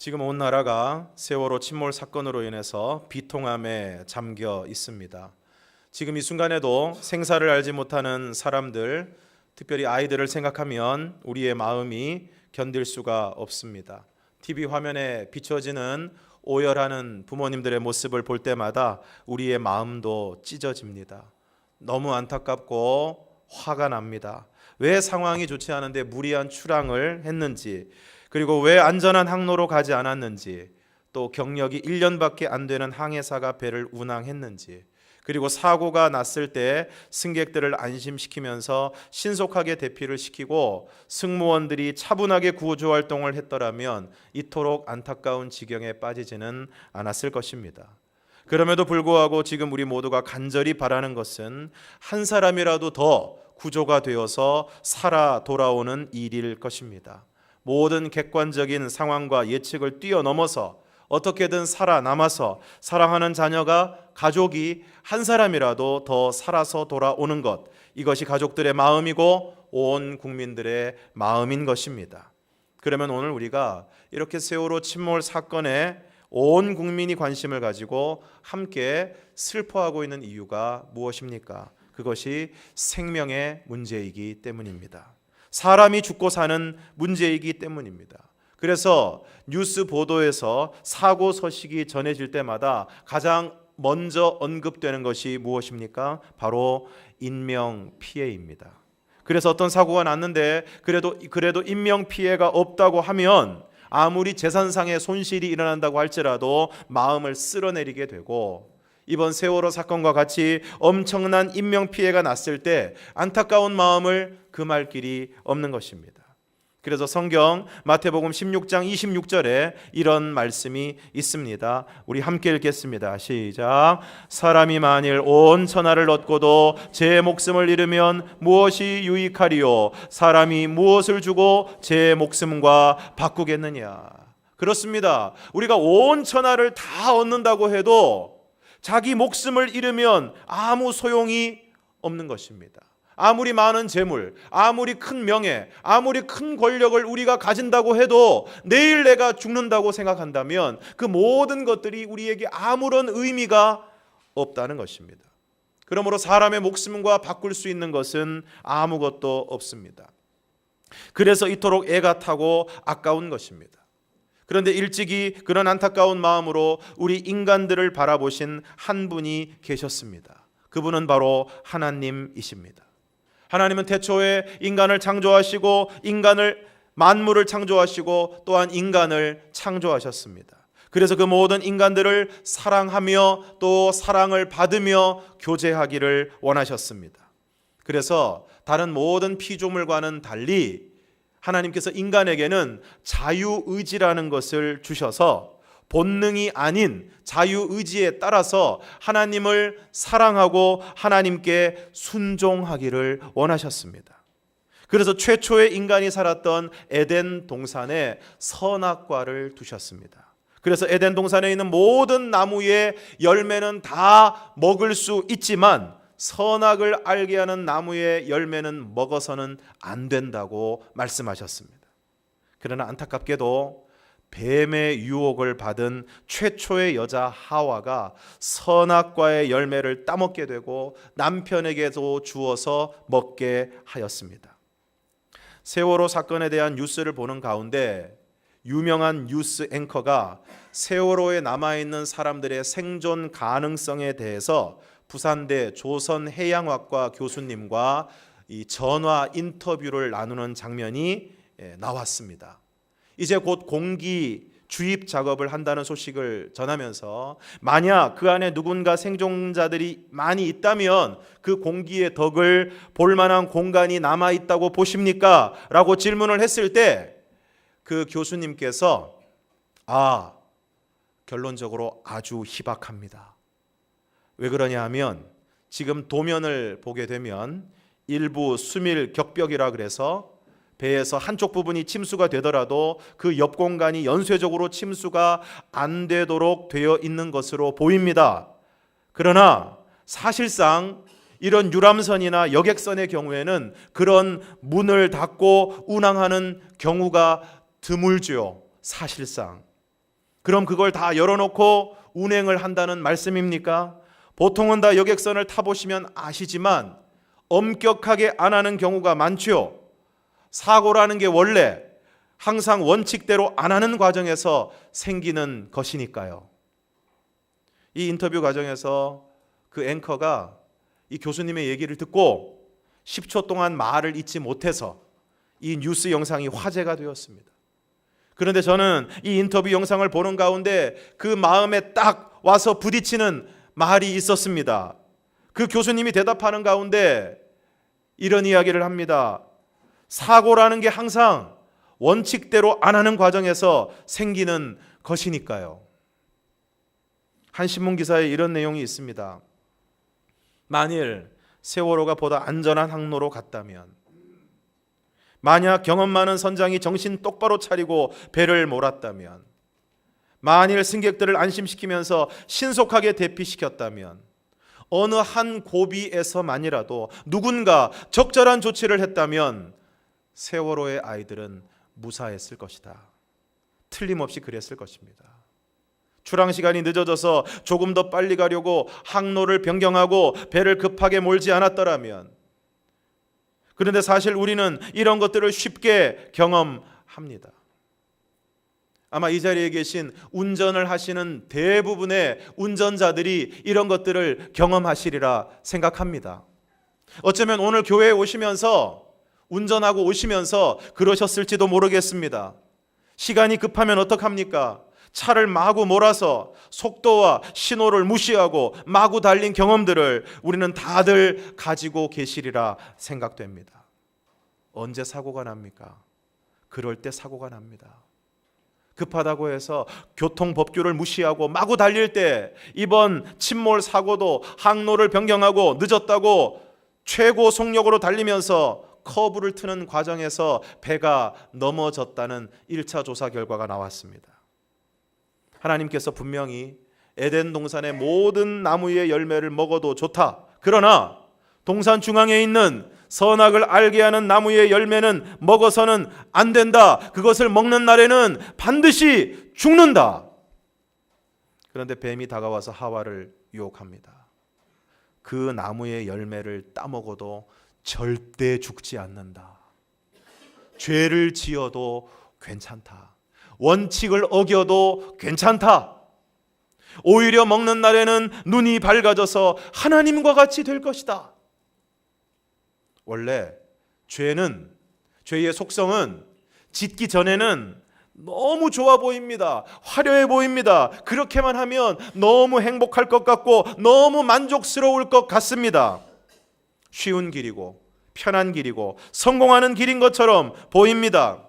지금 온 나라가 세월호 침몰 사건으로 인해서 비통함에 잠겨 있습니다. 지금 이 순간에도 생사를 알지 못하는 사람들, 특별히 아이들을 생각하면 우리의 마음이 견딜 수가 없습니다. TV 화면에 비춰지는 오열하는 부모님들의 모습을 볼 때마다 우리의 마음도 찢어집니다. 너무 안타깝고 화가 납니다. 왜 상황이 좋지 않은데 무리한 출항을 했는지, 그리고 왜 안전한 항로로 가지 않았는지, 또 경력이 1년밖에 안 되는 항해사가 배를 운항했는지, 그리고 사고가 났을 때 승객들을 안심시키면서 신속하게 대피를 시키고 승무원들이 차분하게 구조활동을 했더라면 이토록 안타까운 지경에 빠지지는 않았을 것입니다. 그럼에도 불구하고 지금 우리 모두가 간절히 바라는 것은 한 사람이라도 더 구조가 되어서 살아 돌아오는 일일 것입니다. 모든 객관적인 상황과 예측을 뛰어넘어서 어떻게든 살아남아서 사랑하는 자녀가, 가족이 한 사람이라도 더 살아서 돌아오는 것, 이것이 가족들의 마음이고 온 국민들의 마음인 것입니다. 그러면 오늘 우리가 이렇게 세월호 침몰 사건에 온 국민이 관심을 가지고 함께 슬퍼하고 있는 이유가 무엇입니까? 그것이 생명의 문제이기 때문입니다. 사람이 죽고 사는 문제이기 때문입니다. 그래서 뉴스 보도에서 사고 소식이 전해질 때마다 가장 먼저 언급되는 것이 무엇입니까? 바로 인명 피해입니다. 그래서 어떤 사고가 났는데 그래도 인명 피해가 없다고 하면 아무리 재산상의 손실이 일어난다고 할지라도 마음을 쓸어내리게 되고, 이번 세월호 사건과 같이 엄청난 인명피해가 났을 때 안타까운 마음을 금할 길이 없는 것입니다. 그래서 성경 마태복음 16장 26절에 이런 말씀이 있습니다. 우리 함께 읽겠습니다. 시작. 사람이 만일 온 천하를 얻고도 제 목숨을 잃으면 무엇이 유익하리요? 사람이 무엇을 주고 제 목숨과 바꾸겠느냐? 그렇습니다. 우리가 온 천하를 다 얻는다고 해도 자기 목숨을 잃으면 아무 소용이 없는 것입니다. 아무리 많은 재물, 아무리 큰 명예, 아무리 큰 권력을 우리가 가진다고 해도 내일 내가 죽는다고 생각한다면 그 모든 것들이 우리에게 아무런 의미가 없다는 것입니다. 그러므로 사람의 목숨과 바꿀 수 있는 것은 아무것도 없습니다. 그래서 이토록 애가 타고 아까운 것입니다. 그런데 일찍이 그런 안타까운 마음으로 우리 인간들을 바라보신 한 분이 계셨습니다. 그분은 바로 하나님이십니다. 하나님은 태초에 인간을 창조하시고 만물을 창조하시고 또한 인간을 창조하셨습니다. 그래서 그 모든 인간들을 사랑하며 또 사랑을 받으며 교제하기를 원하셨습니다. 그래서 다른 모든 피조물과는 달리 하나님께서 인간에게는 자유의지라는 것을 주셔서 본능이 아닌 자유의지에 따라서 하나님을 사랑하고 하나님께 순종하기를 원하셨습니다. 그래서 최초의 인간이 살았던 에덴 동산에 선악과를 두셨습니다. 그래서 에덴 동산에 있는 모든 나무의 열매는 다 먹을 수 있지만 선악을 알게 하는 나무의 열매는 먹어서는 안 된다고 말씀하셨습니다. 그러나 안타깝게도 뱀의 유혹을 받은 최초의 여자 하와가 선악과의 열매를 따먹게 되고 남편에게도 주어서 먹게 하였습니다. 세월호 사건에 대한 뉴스를 보는 가운데 유명한 뉴스 앵커가 세월호에 남아있는 사람들의 생존 가능성에 대해서 부산대 조선해양학과 교수님과 이 전화 인터뷰를 나누는 장면이 나왔습니다. 이제 곧 공기 주입 작업을 한다는 소식을 전하면서 만약 그 안에 누군가 생존자들이 많이 있다면 그 공기의 덕을 볼 만한 공간이 남아 있다고 보십니까? 라고 질문을 했을 때 그 교수님께서 결론적으로 아주 희박합니다. 왜 그러냐 하면 지금 도면을 보게 되면 일부 수밀 격벽이라 그래서 배에서 한쪽 부분이 침수가 되더라도 그 옆 공간이 연쇄적으로 침수가 안 되도록 되어 있는 것으로 보입니다. 그러나 사실상 이런 유람선이나 여객선의 경우에는 그런 문을 닫고 운항하는 경우가 드물죠. 사실상. 그럼 그걸 다 열어놓고 운행을 한다는 말씀입니까? 보통은 다 여객선을 타보시면 아시지만 엄격하게 안 하는 경우가 많죠. 사고라는 게 원래 항상 원칙대로 안 하는 과정에서 생기는 것이니까요. 이 인터뷰 과정에서 그 앵커가 이 교수님의 얘기를 듣고 10초 동안 말을 잇지 못해서 이 뉴스 영상이 화제가 되었습니다. 그런데 저는 이 인터뷰 영상을 보는 가운데 그 마음에 딱 와서 부딪히는 말이 있었습니다. 그 교수님이 대답하는 가운데 이런 이야기를 합니다. 사고라는 게 항상 원칙대로 안 하는 과정에서 생기는 것이니까요. 한 신문 기사에 이런 내용이 있습니다. 만일 세월호가 보다 안전한 항로로 갔다면, 만약 경험 많은 선장이 정신 똑바로 차리고 배를 몰았다면, 만일 승객들을 안심시키면서 신속하게 대피시켰다면, 어느 한 고비에서만이라도 누군가 적절한 조치를 했다면 세월호의 아이들은 무사했을 것이다. 틀림없이 그랬을 것입니다. 출항 시간이 늦어져서 조금 더 빨리 가려고 항로를 변경하고 배를 급하게 몰지 않았더라면, 그런데 사실 우리는 이런 것들을 쉽게 경험합니다. 아마 이 자리에 계신 운전을 하시는 대부분의 운전자들이 이런 것들을 경험하시리라 생각합니다. 어쩌면 오늘 교회에 오시면서 운전하고 오시면서 그러셨을지도 모르겠습니다. 시간이 급하면 어떡합니까? 차를 마구 몰아서 속도와 신호를 무시하고 마구 달린 경험들을 우리는 다들 가지고 계시리라 생각됩니다. 언제 사고가 납니까? 그럴 때 사고가 납니다. 급하다고 해서 교통법규를 무시하고 마구 달릴 때 이번 침몰 사고도 항로를 변경하고 늦었다고 최고 속력으로 달리면서 커브를 트는 과정에서 배가 넘어졌다는 1차 조사 결과가 나왔습니다. 하나님께서 분명히 에덴 동산의 모든 나무의 열매를 먹어도 좋다. 그러나 동산 중앙에 있는 선악을 알게 하는 나무의 열매는 먹어서는 안 된다. 그것을 먹는 날에는 반드시 죽는다. 그런데 뱀이 다가와서 하와를 유혹합니다. 그 나무의 열매를 따먹어도 절대 죽지 않는다. 죄를 지어도 괜찮다. 원칙을 어겨도 괜찮다. 오히려 먹는 날에는 눈이 밝아져서 하나님과 같이 될 것이다. 원래 죄의 속성은 짓기 전에는 너무 좋아 보입니다. 화려해 보입니다. 그렇게만 하면 너무 행복할 것 같고 너무 만족스러울 것 같습니다. 쉬운 길이고 편한 길이고 성공하는 길인 것처럼 보입니다.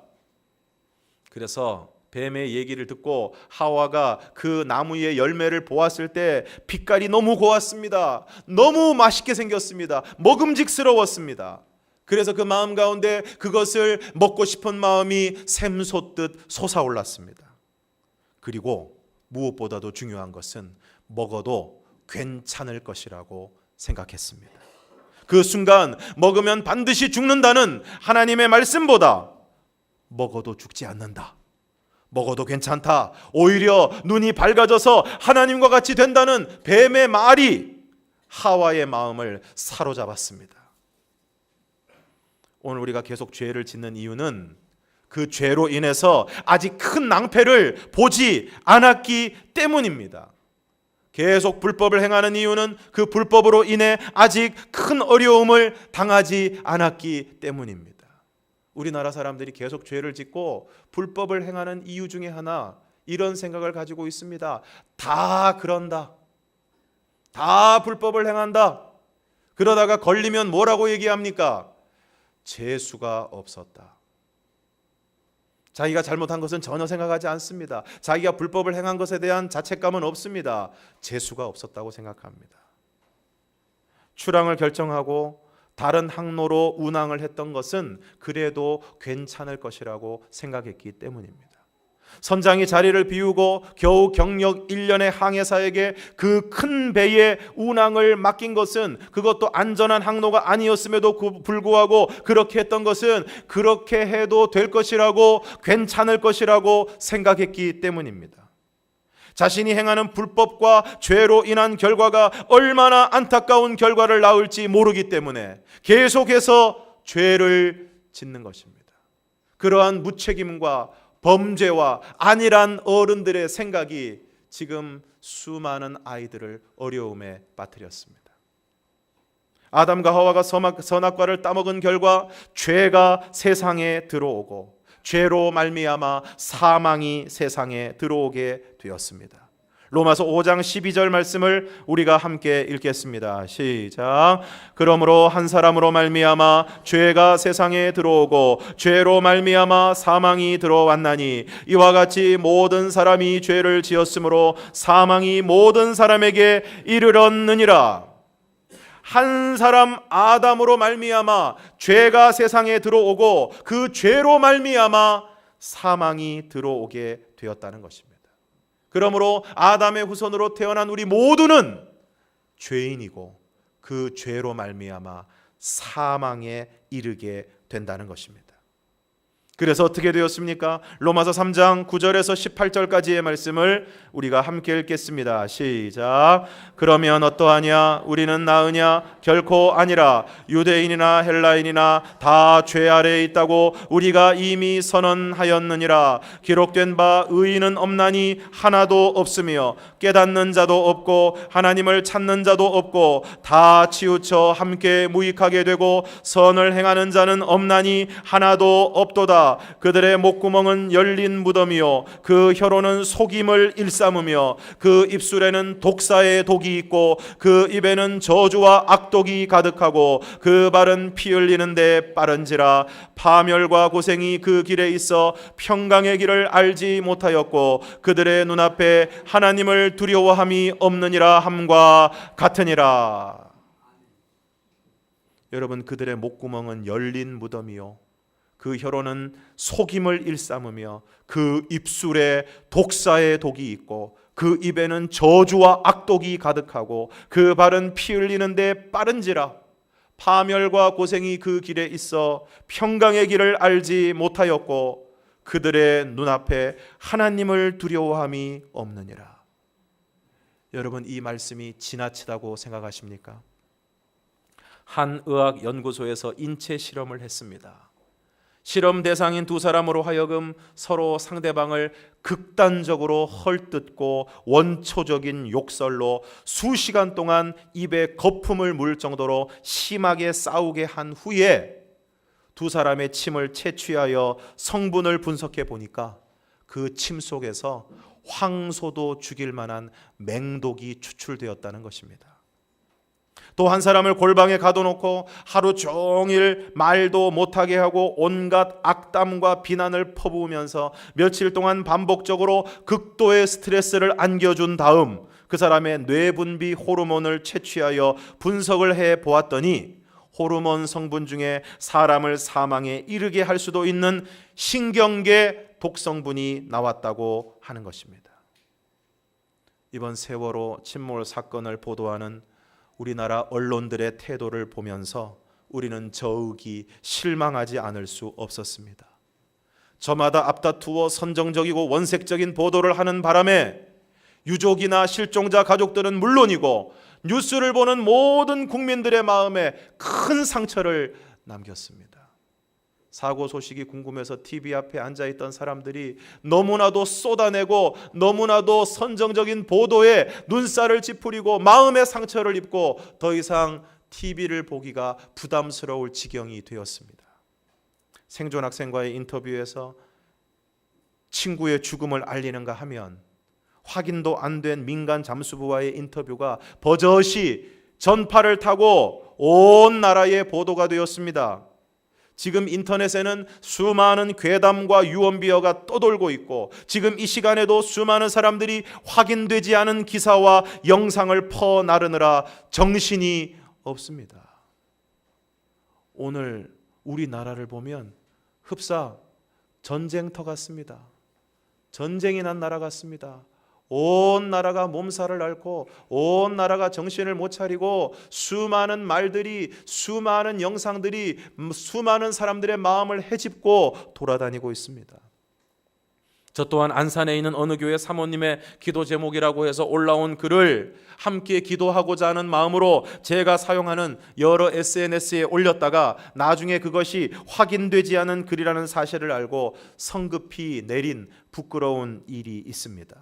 그래서 뱀의 얘기를 듣고 하와가 그 나무의 열매를 보았을 때 빛깔이 너무 고왔습니다. 너무 맛있게 생겼습니다. 먹음직스러웠습니다. 그래서 그 마음 가운데 그것을 먹고 싶은 마음이 샘솟듯 솟아올랐습니다. 그리고 무엇보다도 중요한 것은 먹어도 괜찮을 것이라고 생각했습니다. 그 순간 먹으면 반드시 죽는다는 하나님의 말씀보다 먹어도 죽지 않는다, 먹어도 괜찮다, 오히려 눈이 밝아져서 하나님과 같이 된다는 뱀의 말이 하와의 마음을 사로잡았습니다. 오늘 우리가 계속 죄를 짓는 이유는 그 죄로 인해서 아직 큰 낭패를 보지 않았기 때문입니다. 계속 불법을 행하는 이유는 그 불법으로 인해 아직 큰 어려움을 당하지 않았기 때문입니다. 우리나라 사람들이 계속 죄를 짓고 불법을 행하는 이유 중에 하나, 이런 생각을 가지고 있습니다. 다 그런다. 다 불법을 행한다. 그러다가 걸리면 뭐라고 얘기합니까? 재수가 없었다. 자기가 잘못한 것은 전혀 생각하지 않습니다. 자기가 불법을 행한 것에 대한 자책감은 없습니다. 재수가 없었다고 생각합니다. 출항을 결정하고 다른 항로로 운항을 했던 것은 그래도 괜찮을 것이라고 생각했기 때문입니다. 선장이 자리를 비우고 겨우 경력 1년의 항해사에게 그 큰 배의 운항을 맡긴 것은, 그것도 안전한 항로가 아니었음에도 불구하고 그렇게 했던 것은 그렇게 해도 될 것이라고, 괜찮을 것이라고 생각했기 때문입니다. 자신이 행하는 불법과 죄로 인한 결과가 얼마나 안타까운 결과를 낳을지 모르기 때문에 계속해서 죄를 짓는 것입니다. 그러한 무책임과 범죄와 안일한 어른들의 생각이 지금 수많은 아이들을 어려움에 빠뜨렸습니다. 아담과 하와가 선악과를 따먹은 결과 죄가 세상에 들어오고 죄로 말미암아 사망이 세상에 들어오게 되었습니다. 로마서 5장 12절 말씀을 우리가 함께 읽겠습니다. 시작. 그러므로 한 사람으로 말미암아 죄가 세상에 들어오고 죄로 말미암아 사망이 들어왔나니 이와 같이 모든 사람이 죄를 지었으므로 사망이 모든 사람에게 이르렀느니라. 한 사람 아담으로 말미암아 죄가 세상에 들어오고 그 죄로 말미암아 사망이 들어오게 되었다는 것입니다. 그러므로 아담의 후손으로 태어난 우리 모두는 죄인이고 그 죄로 말미암아 사망에 이르게 된다는 것입니다. 그래서 어떻게 되었습니까? 로마서 3장 9절에서 18절까지의 말씀을 우리가 함께 읽겠습니다. 시작. 그러면 어떠하냐? 우리는 나으냐? 결코 아니라. 유대인이나 헬라인이나 다 죄 아래에 있다고 우리가 이미 선언하였느니라. 기록된 바 의인은 없나니 하나도 없으며 깨닫는 자도 없고 하나님을 찾는 자도 없고 다 치우쳐 함께 무익하게 되고 선을 행하는 자는 없나니 하나도 없도다. 그들의 목구멍은 열린 무덤이요 그 혀로는 속임을 일삼으며 그 입술에는 독사의 독이 있고 그 입에는 저주와 악독이 가득하고 그 발은 피 흘리는데 빠른지라. 파멸과 고생이 그 길에 있어 평강의 길을 알지 못하였고 그들의 눈앞에 하나님을 두려워함이 없느니라 함과 같으니라. 여러분, 그들의 목구멍은 열린 무덤이요 그 혀로는 속임을 일삼으며 그 입술에 독사의 독이 있고 그 입에는 저주와 악독이 가득하고 그 발은 피 흘리는데 빠른지라. 파멸과 고생이 그 길에 있어 평강의 길을 알지 못하였고 그들의 눈앞에 하나님을 두려워함이 없느니라. 여러분, 이 말씀이 지나치다고 생각하십니까? 한 의학 연구소에서 인체 실험을 했습니다. 실험 대상인 두 사람으로 하여금 서로 상대방을 극단적으로 헐뜯고 원초적인 욕설로 수시간 동안 입에 거품을 물 정도로 심하게 싸우게 한 후에 두 사람의 침을 채취하여 성분을 분석해 보니까 그 침 속에서 황소도 죽일 만한 맹독이 추출되었다는 것입니다. 또 한 사람을 골방에 가둬놓고 하루 종일 말도 못하게 하고 온갖 악담과 비난을 퍼부으면서 며칠 동안 반복적으로 극도의 스트레스를 안겨준 다음 그 사람의 뇌분비 호르몬을 채취하여 분석을 해 보았더니 호르몬 성분 중에 사람을 사망에 이르게 할 수도 있는 신경계 독성분이 나왔다고 하는 것입니다. 이번 세월호 침몰 사건을 보도하는 우리나라 언론들의 태도를 보면서 우리는 저욱이 실망하지 않을 수 없었습니다. 저마다 앞다투어 선정적이고 원색적인 보도를 하는 바람에 유족이나 실종자 가족들은 물론이고 뉴스를 보는 모든 국민들의 마음에 큰 상처를 남겼습니다. 사고 소식이 궁금해서 TV 앞에 앉아있던 사람들이 너무나도 쏟아내고 너무나도 선정적인 보도에 눈살을 찌푸리고 마음의 상처를 입고 더 이상 TV를 보기가 부담스러울 지경이 되었습니다. 생존 학생과의 인터뷰에서 친구의 죽음을 알리는가 하면 확인도 안 된 민간 잠수부와의 인터뷰가 버젓이 전파를 타고 온 나라에 보도가 되었습니다. 지금 인터넷에는 수많은 괴담과 유언비어가 떠돌고 있고 지금 이 시간에도 수많은 사람들이 확인되지 않은 기사와 영상을 퍼나르느라 정신이 없습니다. 오늘 우리나라를 보면 흡사 전쟁터 같습니다. 전쟁이 난 나라 같습니다. 온 나라가 몸살을 앓고 온 나라가 정신을 못 차리고 수많은 말들이 수많은 영상들이 수많은 사람들의 마음을 헤집고 돌아다니고 있습니다. 저 또한 안산에 있는 어느 교회 사모님의 기도 제목이라고 해서 올라온 글을 함께 기도하고자 하는 마음으로 제가 사용하는 여러 SNS에 올렸다가 나중에 그것이 확인되지 않은 글이라는 사실을 알고 성급히 내린 부끄러운 일이 있습니다.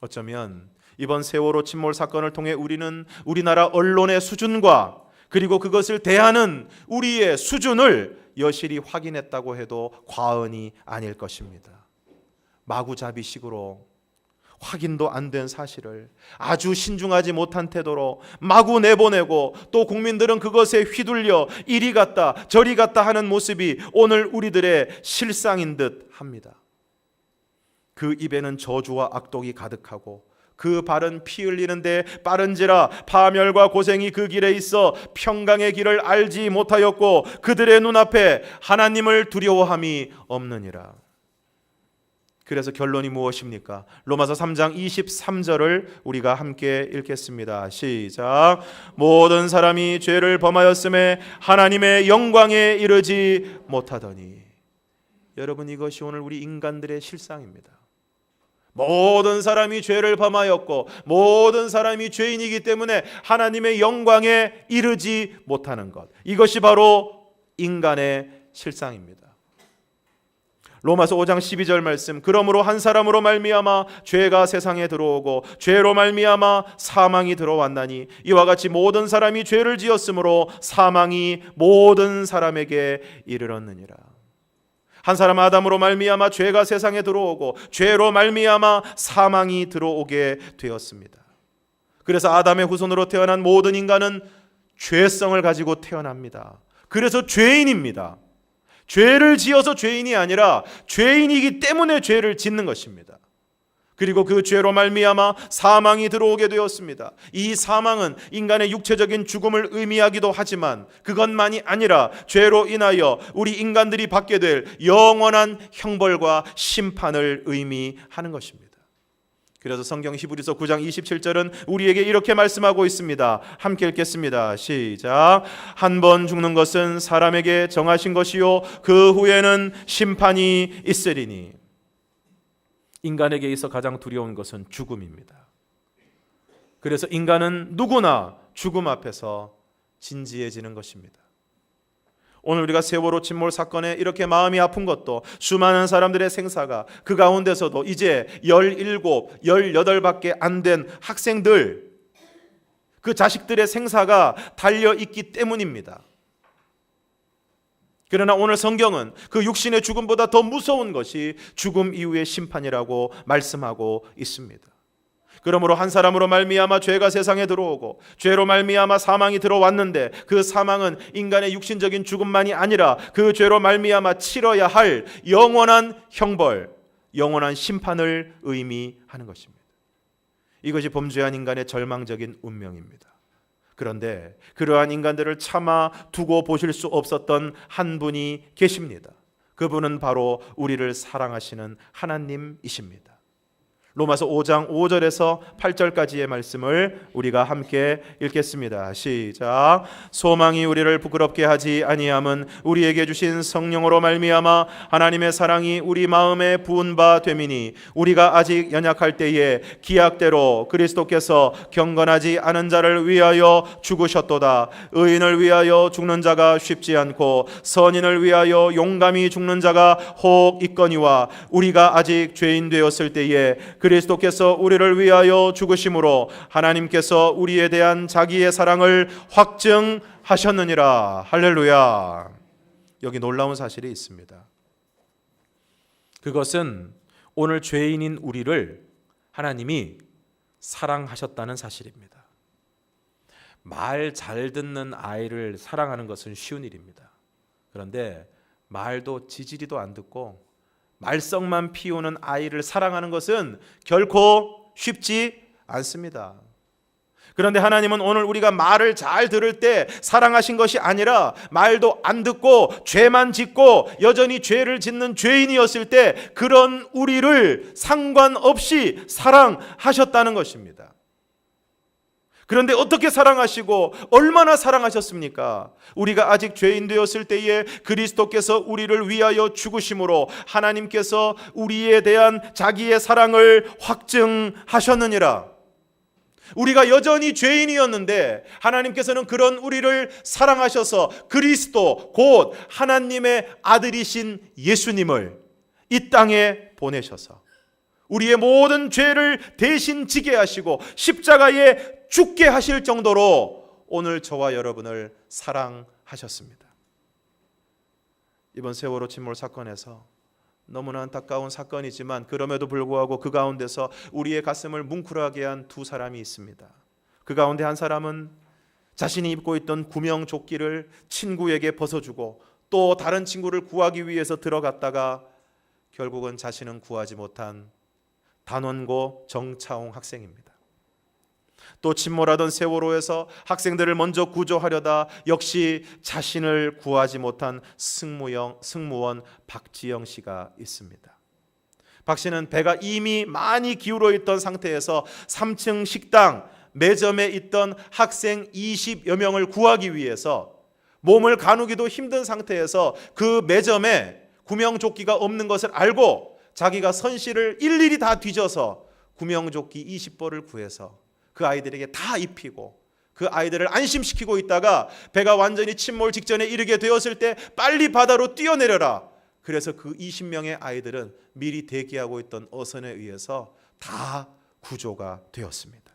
어쩌면 이번 세월호 침몰 사건을 통해 우리는 우리나라 언론의 수준과 그리고 그것을 대하는 우리의 수준을 여실히 확인했다고 해도 과언이 아닐 것입니다. 마구잡이식으로 확인도 안 된 사실을 아주 신중하지 못한 태도로 마구 내보내고 또 국민들은 그것에 휘둘려 이리 갔다 저리 갔다 하는 모습이 오늘 우리들의 실상인 듯 합니다. 그 입에는 저주와 악독이 가득하고 그 발은 피 흘리는데 빠른지라 파멸과 고생이 그 길에 있어 평강의 길을 알지 못하였고 그들의 눈앞에 하나님을 두려워함이 없느니라. 그래서 결론이 무엇입니까? 로마서 3장 23절을 우리가 함께 읽겠습니다. 시작. 모든 사람이 죄를 범하였음에 하나님의 영광에 이르지 못하더니. 여러분, 이것이 오늘 우리 인간들의 실상입니다. 모든 사람이 죄를 범하였고 모든 사람이 죄인이기 때문에 하나님의 영광에 이르지 못하는 것, 이것이 바로 인간의 실상입니다. 로마서 5장 12절 말씀, 그러므로 한 사람으로 말미암아 죄가 세상에 들어오고 죄로 말미암아 사망이 들어왔나니 이와 같이 모든 사람이 죄를 지었으므로 사망이 모든 사람에게 이르렀느니라. 한 사람 아담으로 말미암아 죄가 세상에 들어오고 죄로 말미암아 사망이 들어오게 되었습니다. 그래서 아담의 후손으로 태어난 모든 인간은 죄성을 가지고 태어납니다. 그래서 죄인입니다. 죄를 지어서 죄인이 아니라 죄인이기 때문에 죄를 짓는 것입니다. 그리고 그 죄로 말미암아 사망이 들어오게 되었습니다. 이 사망은 인간의 육체적인 죽음을 의미하기도 하지만 그것만이 아니라 죄로 인하여 우리 인간들이 받게 될 영원한 형벌과 심판을 의미하는 것입니다. 그래서 성경 히브리서 9장 27절은 우리에게 이렇게 말씀하고 있습니다. 함께 읽겠습니다. 시작. 한 번 죽는 것은 사람에게 정하신 것이요 그 후에는 심판이 있으리니. 인간에게 있어 가장 두려운 것은 죽음입니다. 그래서 인간은 누구나 죽음 앞에서 진지해지는 것입니다. 오늘 우리가 세월호 침몰 사건에 이렇게 마음이 아픈 것도 수많은 사람들의 생사가 그 가운데서도 이제 17, 18밖에 안 된 학생들, 그 자식들의 생사가 달려있기 때문입니다. 그러나 오늘 성경은 그 육신의 죽음보다 더 무서운 것이 죽음 이후의 심판이라고 말씀하고 있습니다. 그러므로 한 사람으로 말미암아 죄가 세상에 들어오고 죄로 말미암아 사망이 들어왔는데 그 사망은 인간의 육신적인 죽음만이 아니라 그 죄로 말미암아 치러야 할 영원한 형벌, 영원한 심판을 의미하는 것입니다. 이것이 범죄한 인간의 절망적인 운명입니다. 그런데 그러한 인간들을 차마 두고 보실 수 없었던 한 분이 계십니다. 그분은 바로 우리를 사랑하시는 하나님이십니다. 로마서 5장 5절에서 8절까지의 말씀을 우리가 함께 읽겠습니다. 시작. 소망이 우리를 부끄럽게 하지 아니함은 우리에게 주신 성령으로 말미암아 하나님의 사랑이 우리 마음에 부은 바 됨이니 우리가 아직 연약할 때에 기약대로 그리스도께서 경건하지 않은 자를 위하여 죽으셨도다. 의인을 위하여 죽는 자가 쉽지 않고 선인을 위하여 용감히 죽는 자가 혹 있거니와 우리가 아직 죄인 되었을 때에 그리스도께서 우리를 위하여 죽으심으로 하나님께서 우리에 대한 자기의 사랑을 확증하셨느니라. 할렐루야. 여기 놀라운 사실이 있습니다. 그것은 오늘 죄인인 우리를 하나님이 사랑하셨다는 사실입니다. 말 잘 듣는 아이를 사랑하는 것은 쉬운 일입니다. 그런데 말도 지지리도 안 듣고 말썽만 피우는 아이를 사랑하는 것은 결코 쉽지 않습니다. 그런데 하나님은 오늘 우리가 말을 잘 들을 때 사랑하신 것이 아니라 말도 안 듣고 죄만 짓고 여전히 죄를 짓는 죄인이었을 때 그런 우리를 상관없이 사랑하셨다는 것입니다. 그런데 어떻게 사랑하시고 얼마나 사랑하셨습니까? 우리가 아직 죄인 되었을 때에 그리스도께서 우리를 위하여 죽으심으로 하나님께서 우리에 대한 자기의 사랑을 확증하셨느니라. 우리가 여전히 죄인이었는데 하나님께서는 그런 우리를 사랑하셔서 그리스도 곧 하나님의 아들이신 예수님을 이 땅에 보내셔서 우리의 모든 죄를 대신 지게 하시고 십자가에 죽게 하실 정도로 오늘 저와 여러분을 사랑하셨습니다. 이번 세월호 침몰 사건에서 너무나 안타까운 사건이지만 그럼에도 불구하고 그 가운데서 우리의 가슴을 뭉클하게 한 두 사람이 있습니다. 그 가운데 한 사람은 자신이 입고 있던 구명조끼를 친구에게 벗어주고 또 다른 친구를 구하기 위해서 들어갔다가 결국은 자신은 구하지 못한 단원고 정차홍 학생입니다. 또 침몰하던 세월호에서 학생들을 먼저 구조하려다 역시 자신을 구하지 못한 승무원 박지영 씨가 있습니다. 박 씨는 배가 이미 많이 기울어 있던 상태에서 3층 식당 매점에 있던 학생 20여 명을 구하기 위해서 몸을 가누기도 힘든 상태에서 그 매점에 구명조끼가 없는 것을 알고 자기가 선실을 일일이 다 뒤져서 구명조끼 20벌을 구해서 그 아이들에게 다 입히고 그 아이들을 안심시키고 있다가 배가 완전히 침몰 직전에 이르게 되었을 때 빨리 바다로 뛰어내려라. 그래서 그 20명의 아이들은 미리 대기하고 있던 어선에 의해서 다 구조가 되었습니다.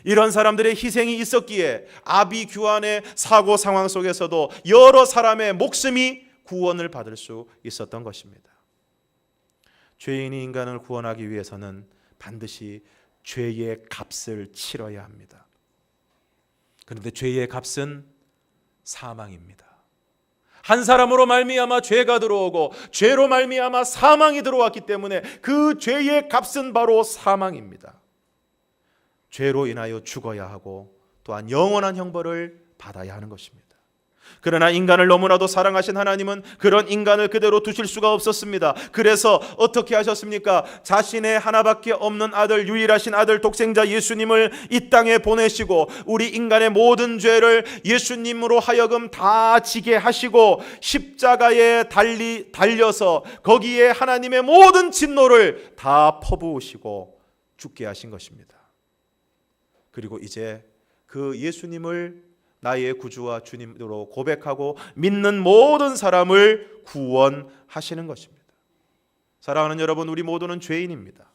이런 사람들의 희생이 있었기에 아비규환의 사고 상황 속에서도 여러 사람의 목숨이 구원을 받을 수 있었던 것입니다. 죄인이 인간을 구원하기 위해서는 반드시 죄의 값을 치러야 합니다. 그런데 죄의 값은 사망입니다. 한 사람으로 말미암아 죄가 들어오고 죄로 말미암아 사망이 들어왔기 때문에 그 죄의 값은 바로 사망입니다. 죄로 인하여 죽어야 하고 또한 영원한 형벌을 받아야 하는 것입니다. 그러나 인간을 너무나도 사랑하신 하나님은 그런 인간을 그대로 두실 수가 없었습니다. 그래서 어떻게 하셨습니까? 자신의 하나밖에 없는 아들, 유일하신 아들 독생자 예수님을 이 땅에 보내시고 우리 인간의 모든 죄를 예수님으로 하여금 다 지게 하시고 십자가에 달려서 거기에 하나님의 모든 진노를 다 퍼부으시고 죽게 하신 것입니다. 그리고 이제 그 예수님을 나의 구주와 주님으로 고백하고 믿는 모든 사람을 구원하시는 것입니다. 사랑하는 여러분, 우리 모두는 죄인입니다.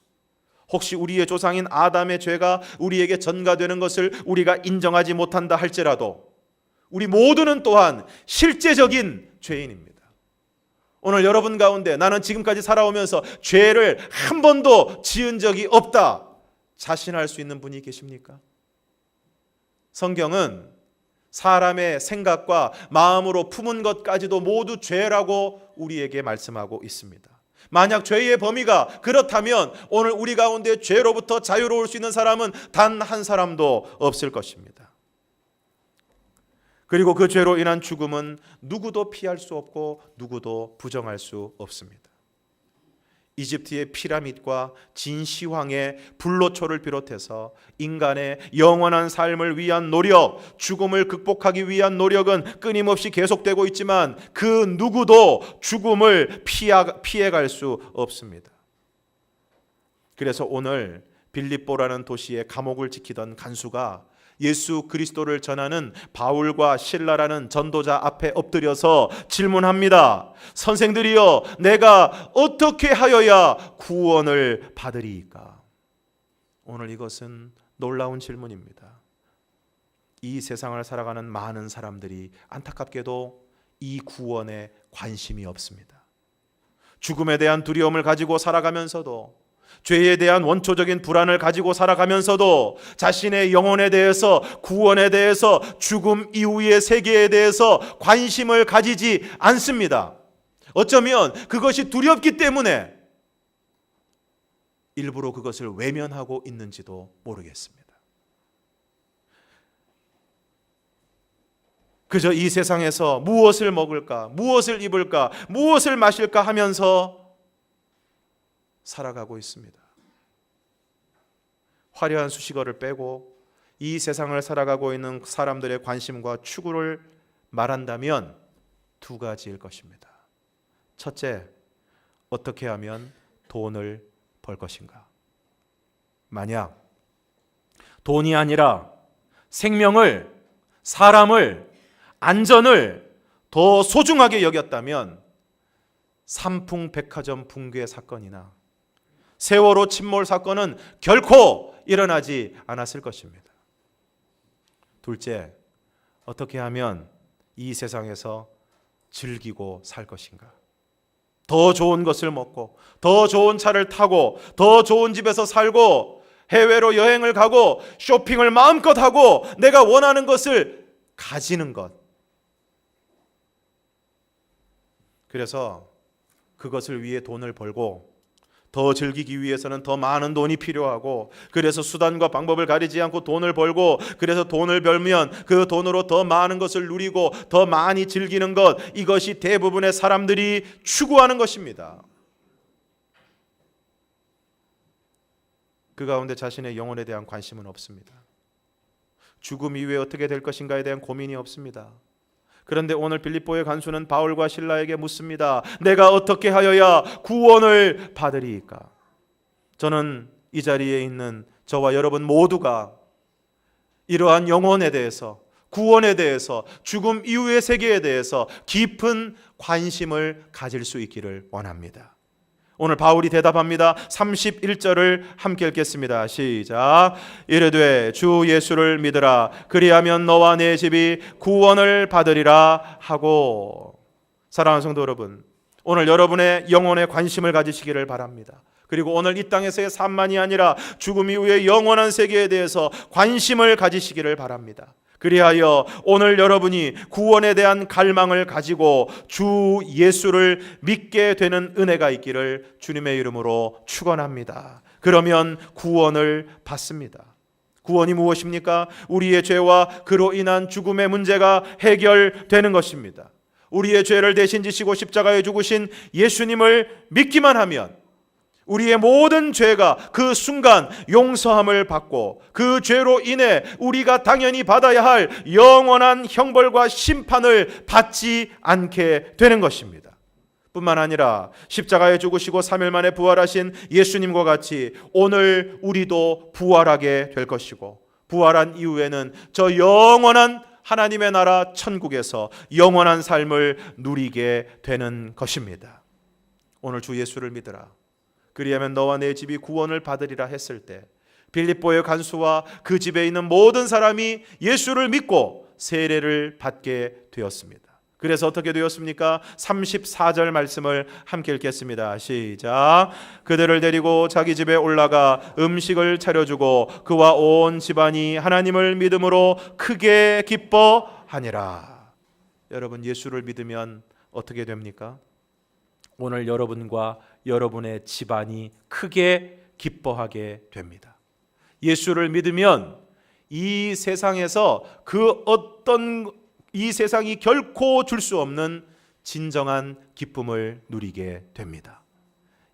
혹시 우리의 조상인 아담의 죄가 우리에게 전가되는 것을 우리가 인정하지 못한다 할지라도 우리 모두는 또한 실제적인 죄인입니다. 오늘 여러분 가운데 나는 지금까지 살아오면서 죄를 한 번도 지은 적이 없다 자신할 수 있는 분이 계십니까? 성경은 사람의 생각과 마음으로 품은 것까지도 모두 죄라고 우리에게 말씀하고 있습니다. 만약 죄의 범위가 그렇다면 오늘 우리 가운데 죄로부터 자유로울 수 있는 사람은 단 한 사람도 없을 것입니다. 그리고 그 죄로 인한 죽음은 누구도 피할 수 없고 누구도 부정할 수 없습니다. 이집트의 피라밋과 진시황의 불로초를 비롯해서 인간의 영원한 삶을 위한 노력, 죽음을 극복하기 위한 노력은 끊임없이 계속되고 있지만 그 누구도 죽음을 피해갈 수 없습니다. 그래서 오늘 빌립보라는 도시의 감옥을 지키던 간수가 예수 그리스도를 전하는 바울과 실라라는 전도자 앞에 엎드려서 질문합니다. 선생들이여, 내가 어떻게 하여야 구원을 받으리이까? 오늘 이것은 놀라운 질문입니다. 이 세상을 살아가는 많은 사람들이 안타깝게도 이 구원에 관심이 없습니다. 죽음에 대한 두려움을 가지고 살아가면서도 죄에 대한 원초적인 불안을 가지고 살아가면서도 자신의 영혼에 대해서, 구원에 대해서, 죽음 이후의 세계에 대해서 관심을 가지지 않습니다. 어쩌면 그것이 두렵기 때문에 일부러 그것을 외면하고 있는지도 모르겠습니다. 그저 이 세상에서 무엇을 먹을까, 무엇을 입을까, 무엇을 마실까 하면서 살아가고 있습니다. 화려한 수식어를 빼고 이 세상을 살아가고 있는 사람들의 관심과 추구를 말한다면 두 가지일 것입니다. 첫째, 어떻게 하면 돈을 벌 것인가? 만약 돈이 아니라 생명을, 사람을, 안전을 더 소중하게 여겼다면 삼풍백화점 붕괴 사건이나 세월호 침몰 사건은 결코 일어나지 않았을 것입니다. 둘째, 어떻게 하면 이 세상에서 즐기고 살 것인가? 더 좋은 것을 먹고, 더 좋은 차를 타고, 더 좋은 집에서 살고, 해외로 여행을 가고, 쇼핑을 마음껏 하고, 내가 원하는 것을 가지는 것. 그래서 그것을 위해 돈을 벌고, 더 즐기기 위해서는 더 많은 돈이 필요하고, 그래서 수단과 방법을 가리지 않고 돈을 벌고, 그래서 돈을 벌면 그 돈으로 더 많은 것을 누리고 더 많이 즐기는 것, 이것이 대부분의 사람들이 추구하는 것입니다. 그 가운데 자신의 영혼에 대한 관심은 없습니다. 죽음 이후에 어떻게 될 것인가에 대한 고민이 없습니다. 그런데 오늘 빌립보의 간수는 바울과 실라에게 묻습니다. 내가 어떻게 하여야 구원을 받으리이까? 저는 이 자리에 있는 저와 여러분 모두가 이러한 영혼에 대해서, 구원에 대해서, 죽음 이후의 세계에 대해서 깊은 관심을 가질 수 있기를 원합니다. 오늘 바울이 대답합니다. 31절을 함께 읽겠습니다. 시작. 이르되 주 예수를 믿으라. 그리하면 너와 내 집이 구원을 받으리라 하고. 사랑하는 성도 여러분, 오늘 여러분의 영혼에 관심을 가지시기를 바랍니다. 그리고 오늘 이 땅에서의 삶만이 아니라 죽음 이후의 영원한 세계에 대해서 관심을 가지시기를 바랍니다. 그리하여 오늘 여러분이 구원에 대한 갈망을 가지고 주 예수를 믿게 되는 은혜가 있기를 주님의 이름으로 축원합니다. 그러면 구원을 받습니다. 구원이 무엇입니까? 우리의 죄와 그로 인한 죽음의 문제가 해결되는 것입니다. 우리의 죄를 대신 지시고 십자가에 죽으신 예수님을 믿기만 하면 우리의 모든 죄가 그 순간 용서함을 받고 그 죄로 인해 우리가 당연히 받아야 할 영원한 형벌과 심판을 받지 않게 되는 것입니다. 뿐만 아니라 십자가에 죽으시고 3일 만에 부활하신 예수님과 같이 오늘 우리도 부활하게 될 것이고, 부활한 이후에는 저 영원한 하나님의 나라 천국에서 영원한 삶을 누리게 되는 것입니다. 오늘 주 예수를 믿으라. 그리하면 너와 내 집이 구원을 받으리라 했을 때 빌립보의 간수와 그 집에 있는 모든 사람이 예수를 믿고 세례를 받게 되었습니다. 그래서 어떻게 되었습니까? 34절 말씀을 함께 읽겠습니다. 시작. 그들을 데리고 자기 집에 올라가 음식을 차려주고 그와 온 집안이 하나님을 믿음으로 크게 기뻐하니라. 여러분, 예수를 믿으면 어떻게 됩니까? 오늘 여러분과 여러분의 집안이 크게 기뻐하게 됩니다. 예수를 믿으면 이 세상에서 이 세상이 결코 줄 수 없는 진정한 기쁨을 누리게 됩니다.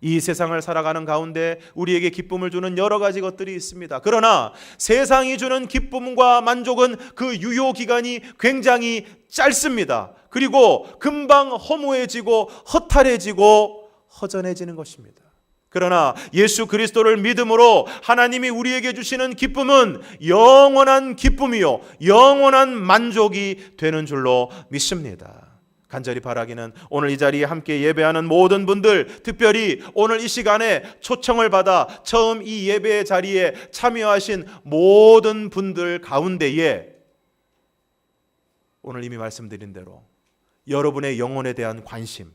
이 세상을 살아가는 가운데 우리에게 기쁨을 주는 여러 가지 것들이 있습니다. 그러나 세상이 주는 기쁨과 만족은 그 유효 기간이 굉장히 짧습니다. 그리고 금방 허무해지고 허탈해지고 허전해지는 것입니다. 그러나 예수 그리스도를 믿음으로 하나님이 우리에게 주시는 기쁨은 영원한 기쁨이요 영원한 만족이 되는 줄로 믿습니다. 간절히 바라기는 오늘 이 자리에 함께 예배하는 모든 분들, 특별히 오늘 이 시간에 초청을 받아 처음 이 예배의 자리에 참여하신 모든 분들 가운데에 오늘 이미 말씀드린 대로 여러분의 영혼에 대한 관심,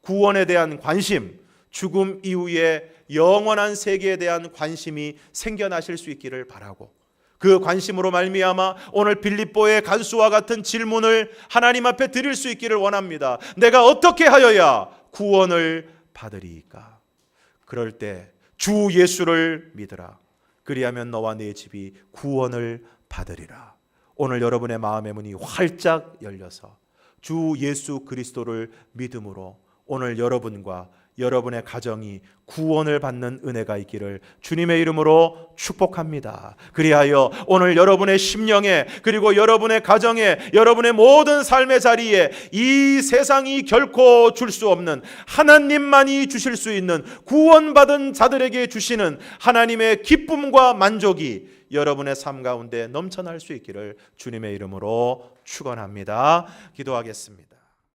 구원에 대한 관심, 죽음 이후의 영원한 세계에 대한 관심이 생겨나실 수 있기를 바라고, 그 관심으로 말미암아 오늘 빌립보의 간수와 같은 질문을 하나님 앞에 드릴 수 있기를 원합니다. 내가 어떻게 하여야 구원을 받으리이까? 그럴 때 주 예수를 믿으라. 그리하면 너와 네 집이 구원을 받으리라. 오늘 여러분의 마음의 문이 활짝 열려서 주 예수 그리스도를 믿음으로 오늘 여러분과 여러분의 가정이 구원을 받는 은혜가 있기를 주님의 이름으로 축복합니다. 그리하여 오늘 여러분의 심령에, 그리고 여러분의 가정에, 여러분의 모든 삶의 자리에 이 세상이 결코 줄 수 없는, 하나님만이 주실 수 있는, 구원받은 자들에게 주시는 하나님의 기쁨과 만족이 여러분의 삶 가운데 넘쳐날 수 있기를 주님의 이름으로 축원합니다. 기도하겠습니다.